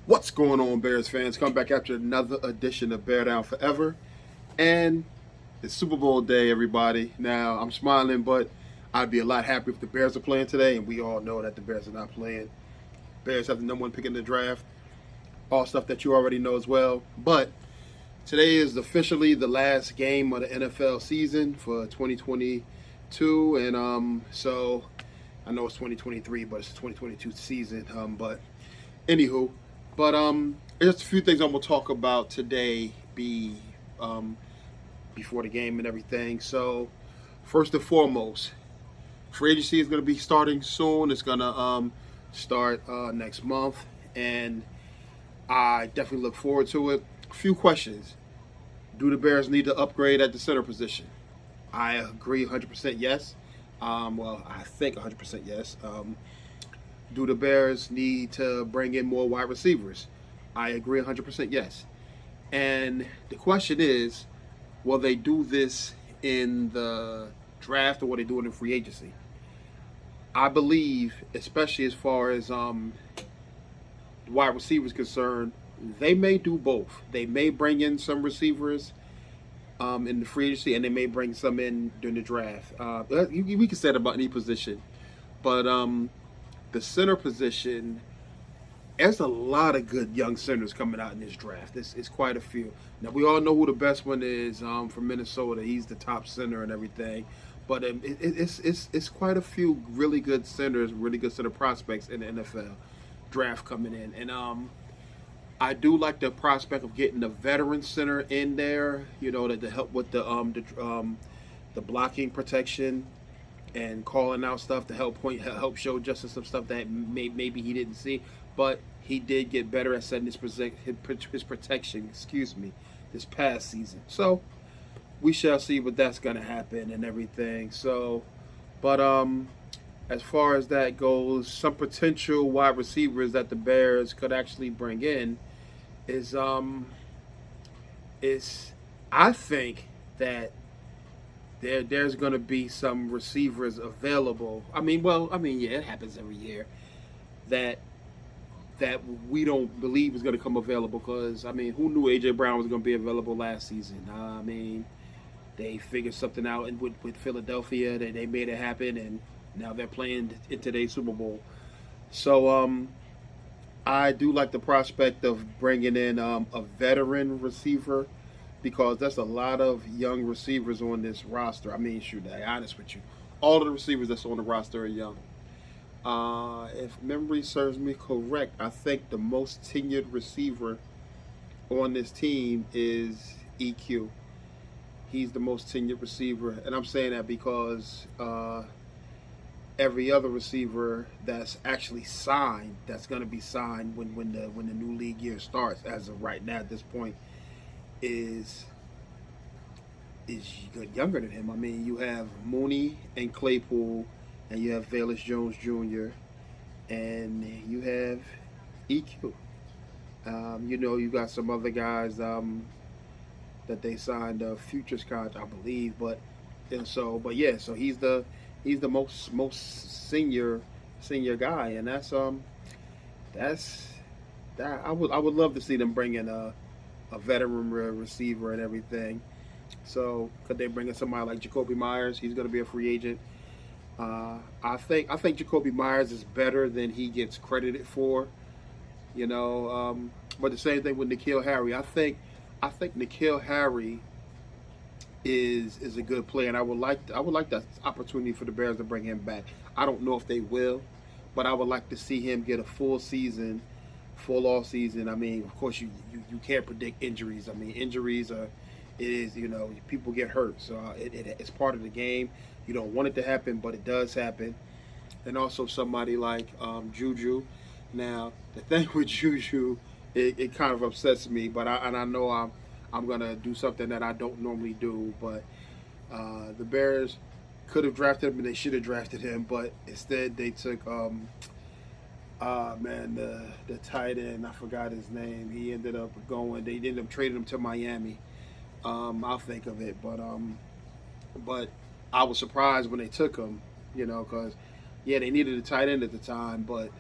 What's going on, Bears fans? Come back after another edition of Bear Down Forever. And it's Super Bowl day, everybody. Now, I'm smiling, but I'd be a lot happier if the Bears are playing today, and we all know that the Bears are not playing. Bears have the number one pick in the draft, all stuff that you already know as well. But today is officially the last game of the NFL season for 2022, and so I know it's 2023, but it's the 2022 season. But anywho, there's a few things I'm gonna talk about today. Um, Before the game and everything. So, first and foremost, free agency is gonna be starting soon. It's gonna start next month, and I definitely look forward to it. A few questions: do the Bears need to upgrade at the center position? I agree 100% yes. I think 100% yes. Do the Bears need to bring in more wide receivers? I agree 100% yes. And the question is, will they do this in the draft or will they do it in free agency? I believe, especially as far as wide receivers concerned, they may do both. They may bring in some receivers in the free agency, and they may bring some in during the draft. We can say that about any position, but the center position, there's a lot of good young centers coming out in this draft. It's quite a few. Now we all know who the best one is from Minnesota. He's the top center and everything, but it's quite a few really good centers, really good center prospects in the NFL draft coming in, and I do like the prospect of getting a veteran center in there. You know, to help with the blocking protection and calling out stuff to help show Justin some stuff that maybe he didn't see, but he did get better at setting his protection. Excuse me, this past season. So we shall see what that's gonna happen and everything. So, but as far as that goes, some potential wide receivers that the Bears could actually bring in is is I think that there's going to be some receivers available. Yeah, it happens every year that we don't believe is going to come available because who knew AJ Brown was going to be available last season? They figured something out with Philadelphia. They made it happen, and now they're playing in today's Super Bowl. So I do like the prospect of bringing in a veteran receiver because there's a lot of young receivers on this roster. Shoot, to be honest with you, all of the receivers that's on the roster are young. If memory serves me correct, I think the most tenured receiver on this team is EQ. He's the most tenured receiver, and I'm saying that because every other receiver that's actually signed, that's going to be signed when the new league year starts, as of right now at this point, is younger than him. You have Mooney and Claypool, and you have Velus Jones Jr., and you have EQ. You got some other guys that they signed futures cards, I believe. So he's the most senior guy, and that's that. I would love to see them bring in a veteran receiver and everything. So could they bring in somebody like Jacoby Myers? He's going to be a free agent. I think Jacoby Myers is better than he gets credited for. But the same thing with N'Keal Harry. I think N'Keal Harry is a good player, and I would like the opportunity for the Bears to bring him back. I don't know if they will, but I would like to see him get a full off season. Of course, you can't predict injuries. Injuries are it is people get hurt, so it's part of the game. You don't want it to happen, but it does happen. And also somebody like Juju. Now the thing with Juju, it kind of upsets me, but I know I'm gonna do something that I don't normally do. But the Bears could have drafted him, and they should have drafted him, but instead they took the tight end. I forgot his name. He ended up going. They ended up trading him to Miami. I'll think of it, but I was surprised when they took him. Because yeah, they needed a tight end at the time, but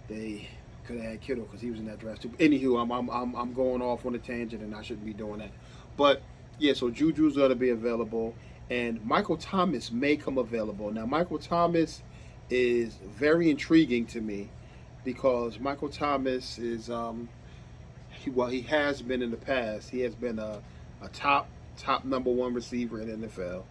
they could have had Kittle because he was in that draft too. Anywho, I'm going off on a tangent and I shouldn't be doing that. But yeah, so Juju's going to be available, and Michael Thomas may come available. Now, Michael Thomas is very intriguing to me because Michael Thomas is he has been in the past. He has been a top number one receiver in the NFL,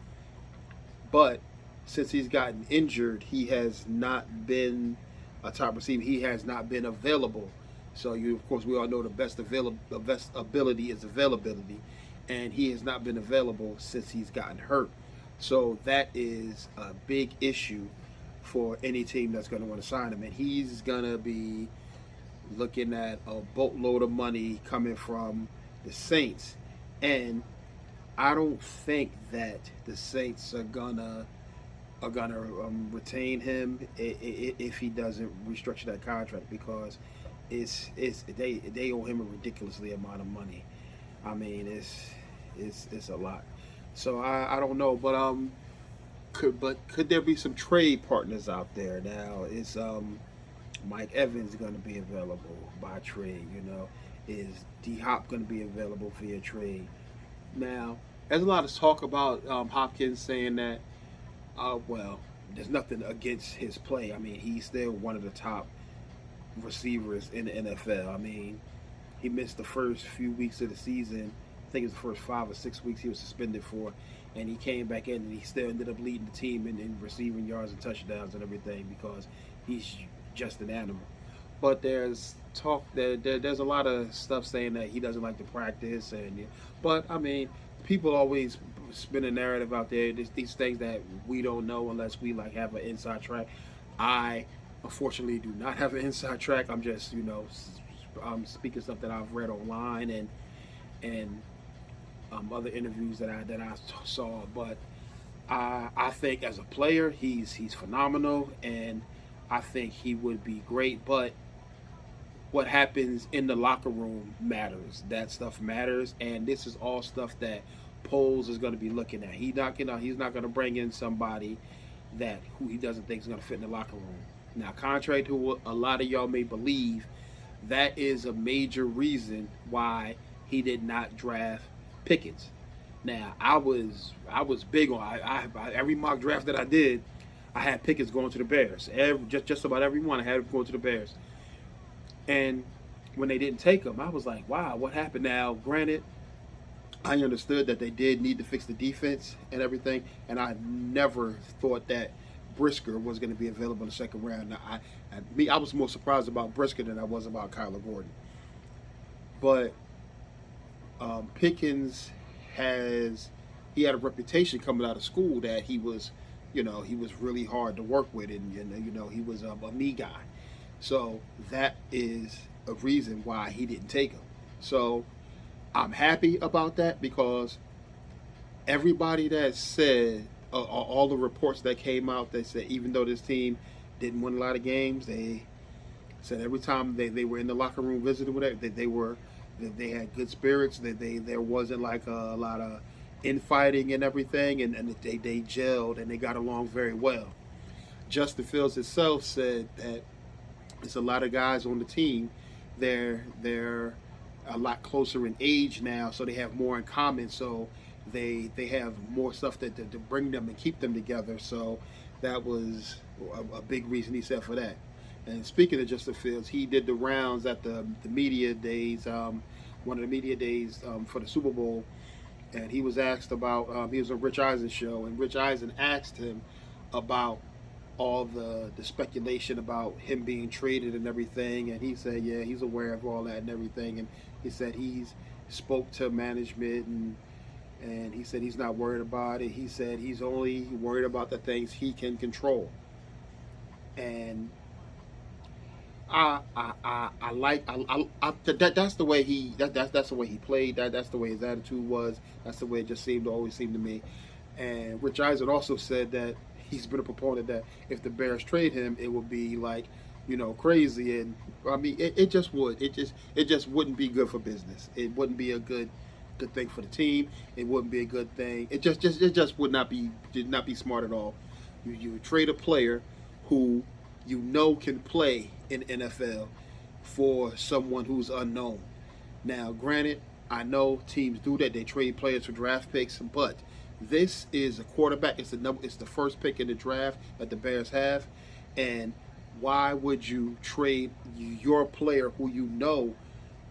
but since he's gotten injured, he has not been a top receiver. He has not been available. So of course, we all know the best ability is availability, and he has not been available since he's gotten hurt. So that is a big issue for any team that's going to want to sign him, and he's going to be looking at a boatload of money coming from the Saints, and I don't think that the Saints are gonna retain him if he doesn't restructure that contract, because they owe him a ridiculously amount of money. I mean, it's a lot. So I don't know, but could there be some trade partners out there? Now is Mike Evans going to be available by trade? Is D Hop going to be available via trade? Now, there's a lot of talk about Hopkins saying that, well, there's nothing against his play. I mean, he's still one of the top receivers in the NFL. I mean, he missed the first few weeks of the season. I think it was the first 5 or 6 weeks he was suspended for, and he came back in and he still ended up leading the team in receiving yards and touchdowns and everything because he's just an animal. But there's talk that there's a lot of stuff saying that he doesn't like to practice, but I mean, people always spin a narrative out there. These things that we don't know unless we have an inside track. I unfortunately do not have an inside track. I'm just I'm speaking stuff that I've read online and other interviews that I saw. But I think as a player he's phenomenal, and I think he would be great. But what happens in the locker room matters. That stuff matters, and this is all stuff that Poles is going to be looking at. He's not going to bring in somebody who he doesn't think is going to fit in the locker room. Now, contrary to what a lot of y'all may believe, that is a major reason why he did not draft Pickens. Now, I was big on I every mock draft that I did, I had Pickens going to the Bears. Just about every one I had him going to the Bears. And when they didn't take him, I was like, wow, what happened? Now, granted, I understood that they did need to fix the defense and everything, and I never thought that Brisker was going to be available in the second round. Now, I was more surprised about Brisker than I was about Kyler Gordon. But Pickens he had a reputation coming out of school that he was really hard to work with, and he was a me guy. So that is a reason why he didn't take him. So I'm happy about that, because everybody that said, all the reports that came out, they said even though this team didn't win a lot of games, they said every time they were in the locker room visiting with it, that they had good spirits, that there wasn't a lot of infighting and everything, and they gelled and they got along very well. Justin Fields himself said that it's a lot of guys on the team. They're a lot closer in age now, so they have more in common. So they have more stuff to bring them and keep them together. So that was a big reason he said for that. And speaking of Justin Fields, he did the rounds at the media days, one of the media days for the Super Bowl, and he was asked about. He was on Rich Eisen's show, and Rich Eisen asked him about all the speculation about him being traded and everything, and he said, yeah, he's aware of all that and everything, and he said he's spoke to management, and he said he's not worried about it. He said he's only worried about the things he can control, and that's the way that's the way he played. That's the way his attitude was. That's the way it just always seemed to me. And Rich Eisen also said that he's been a proponent that if the Bears trade him, it would be crazy, and I mean it just wouldn't be good for business. It wouldn't be a good thing for the team. It wouldn't be a good thing. It just would not be smart at all. You trade a player who can play in NFL for someone who's unknown. Now, granted, I know teams do that; they trade players for draft picks, but this is a quarterback. It's the first pick in the draft that the Bears have, and why would you trade your player who you know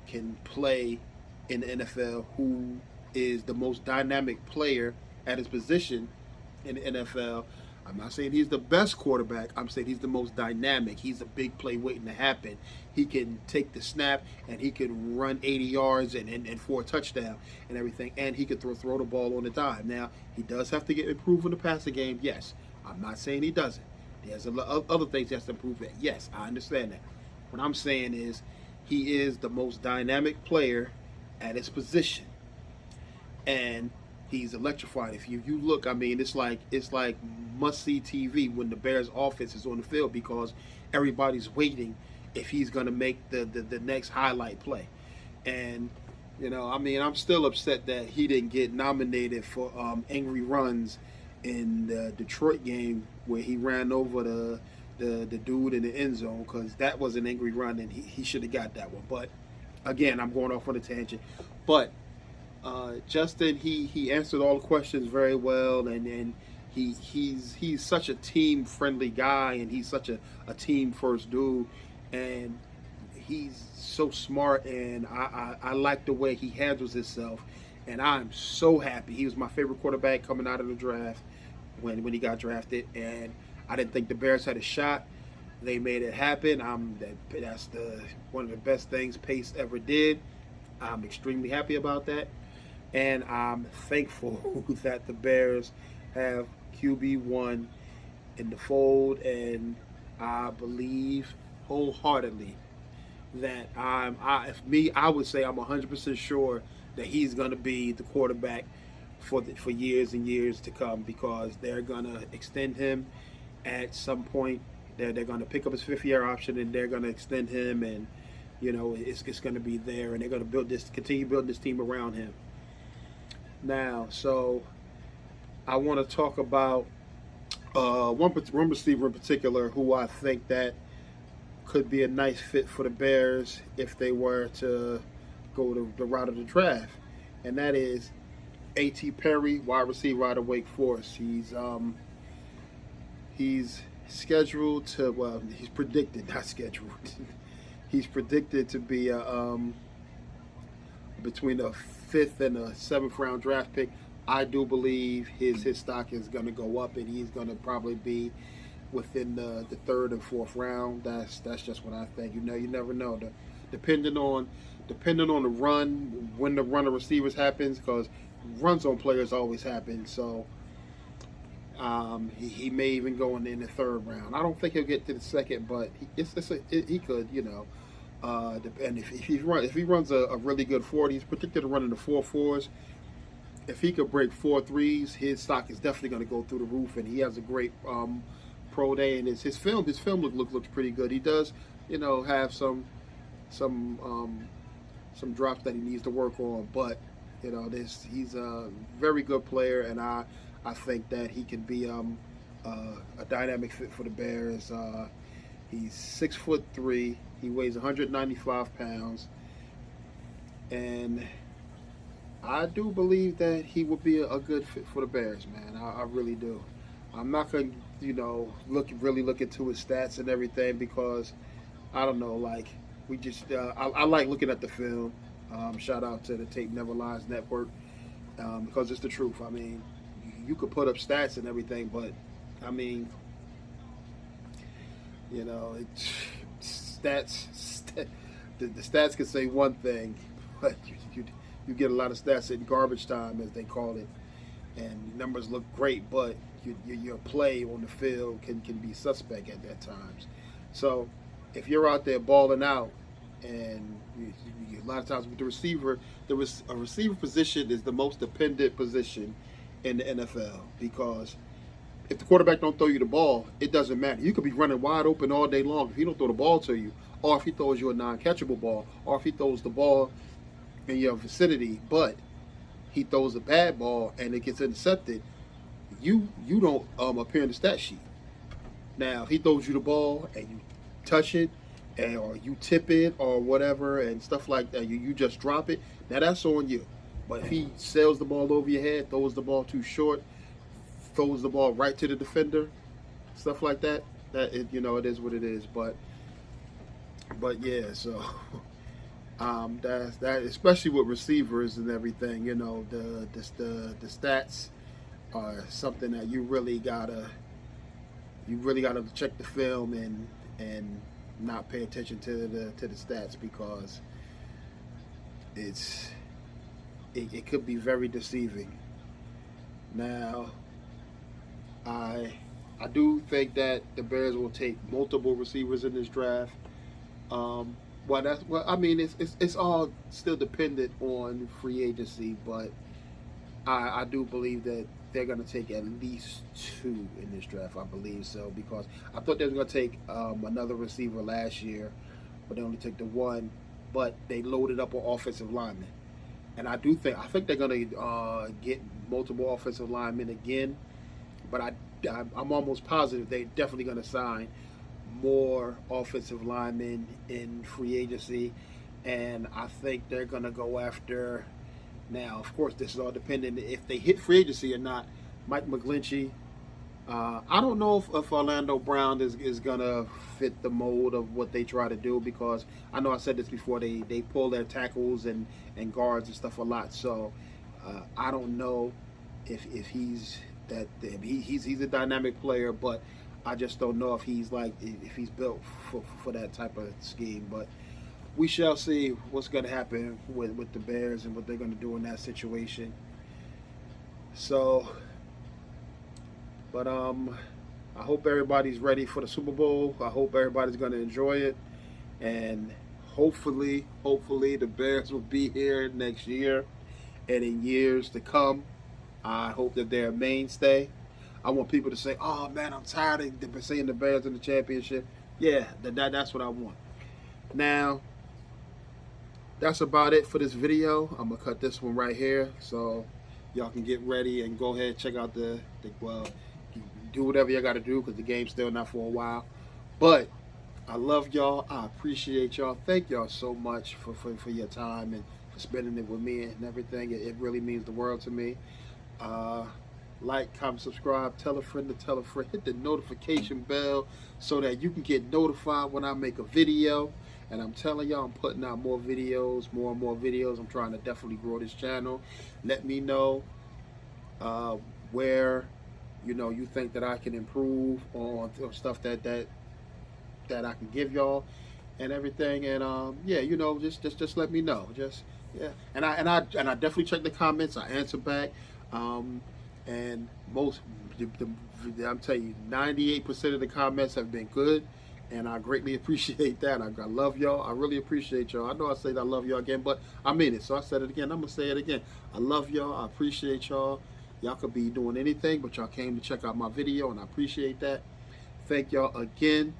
can play in the NFL, who is the most dynamic player at his position in the NFL? I'm not saying he's the best quarterback. I'm saying he's the most dynamic. He's a big play waiting to happen. He can take the snap and he can run 80 yards and for a touchdown and everything. And he can throw the ball on the dime. Now, he does have to get improved in the passing game. Yes. I'm not saying he doesn't. There's other things he has to improve at. Yes, I understand that. What I'm saying is he is the most dynamic player at his position. And he's electrified. If you look, I mean, it's like must-see TV when the Bears offense is on the field, because everybody's waiting if he's going to make the next highlight play. And, I mean, I'm still upset that he didn't get nominated for angry runs in the Detroit game where he ran over the dude in the end zone, because that was an angry run and he should have got that one. But, again, I'm going off on a tangent. But Justin, he answered all the questions very well, and he's such a team friendly guy, and he's such a team first dude, and he's so smart, and I like the way he handles himself, and I'm so happy. He was my favorite quarterback coming out of the draft when he got drafted, and I didn't think the Bears had a shot. They made it happen. That's one of the best things Pace ever did. I'm extremely happy about that. And I'm thankful that the Bears have QB1 in the fold, and I believe wholeheartedly that I would say I'm 100% sure that he's going to be the quarterback for years and years to come, because they're going to extend him at some point. They're going to pick up his fifth-year option, and they're going to extend him, and it's going to be there, and they're going to continue building this team around him. Now, so I want to talk about one receiver in particular who I think that could be a nice fit for the Bears if they were to go the route of the draft, and that is A.T. Perry, wide receiver out of Wake Forest. He's scheduled to, he's predicted, not scheduled. He's predicted to be between a 5th and a 7th round draft pick. I do believe his stock is going to go up, and he's going to probably be within the 3rd and 4th round. That's just what I think. You never know. Depending on the run, when the run of receivers happens, because runs on players always happen. So he may even go in the 3rd round. I don't think he'll get to the 2nd, but he could. And if he runs a really good 40, he's predicted to run in the 4.4s. If he could break 4.3s, his stock is definitely going to go through the roof. And he has a great pro day, and his film looks pretty good. He does, have some drops that he needs to work on, but he's a very good player, and I think that he can be a dynamic fit for the Bears. He's 6'3". He weighs 195 pounds, and I do believe that he would be a good fit for the Bears, man. I really do. I'm not going to, really look into his stats and everything, because I don't know, like, we just I like looking at the film. Shout out to the Tape Never Lies Network, because it's the truth. I mean, you could put up stats and everything, but I mean, the stats can say one thing, but you get a lot of stats in garbage time, as they call it, and numbers look great, but your play on the field can be suspect at times. So if you're out there balling out, and a lot of times with the receiver, a receiver position is the most dependent position in the NFL, because if the quarterback don't throw you the ball, it doesn't matter. You could be running wide open all day long. If he don't throw the ball to you, or if he throws you a non-catchable ball, or if he throws the ball in your vicinity, but he throws a bad ball and it gets intercepted, you don't appear in the stat sheet. Now, if he throws you the ball and you touch it or you tip it or whatever and stuff like that, you just drop it, now that's on you. But if he sails the ball over your head, throws the ball too short, throws the ball right to the defender, stuff like that, it is what it is. But yeah, so that's that. Especially with receivers and everything, the stats are something that you really gotta check the film and not pay attention to the stats, because it could be very deceiving. Now, I do think that the Bears will take multiple receivers in this draft. It's all still dependent on free agency, but I do believe that they're going to take at least 2 in this draft. I believe so, because I thought they were going to take another receiver last year, but they only took the 1. But they loaded up on offensive linemen, and I think they're going to get multiple offensive linemen again. But I'm almost positive they're definitely going to sign more offensive linemen in free agency, and I think they're going to go after. Now, of course, this is all dependent if they hit free agency or not. Mike McGlinchey. I don't know if Orlando Brown is going to fit the mold of what they try to do, because I know I said this before, they pull their tackles and guards and stuff a lot. So I don't know if he's that. He's a dynamic player, but I just don't know if he's built for that type of scheme. But we shall see what's going to happen with the Bears and what they're going to do in that situation. So, but I hope everybody's ready for the Super Bowl. I hope everybody's going to enjoy it, and hopefully the Bears will be here next year and in years to come. I hope that they're a mainstay. I want people to say, "Oh man, I'm tired of seeing the Bears in the championship." Yeah, that's what I want. Now, that's about it for this video. I'm gonna cut this one right here, so y'all can get ready and go ahead and check out do whatever you got to do, because the game's still not for a while. But I love y'all. I appreciate y'all. Thank y'all so much for your time and for spending it with me and everything. It really means the world to me. Like, comment, subscribe, tell a friend to tell a friend. Hit the notification bell so that you can get notified when I make a video. And I'm telling y'all, I'm putting out more videos, more and more videos. I'm trying to definitely grow this channel. Let me know where you think that I can improve on stuff that I can give y'all and everything. And just let me know. And I definitely check the comments. I answer back. And I'm telling you, 98% of the comments have been good, and I greatly appreciate that. I love y'all. I really appreciate y'all. I know I said I love y'all again, but I mean it, so I said it again. I'm gonna say it again. I love y'all. I appreciate y'all. Y'all could be doing anything, but y'all came to check out my video, and I appreciate that. Thank y'all again.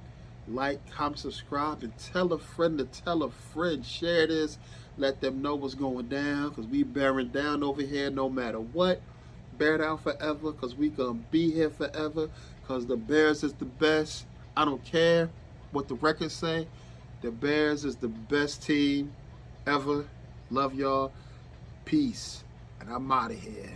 Like, comment, subscribe, and tell a friend to tell a friend. Share this. Let them know what's going down, because we bearing down over here no matter what. Bear down forever, because we gonna be here forever, because the Bears is the best. I don't care what the records say. The Bears is the best team ever. Love y'all. Peace. And I'm out of here.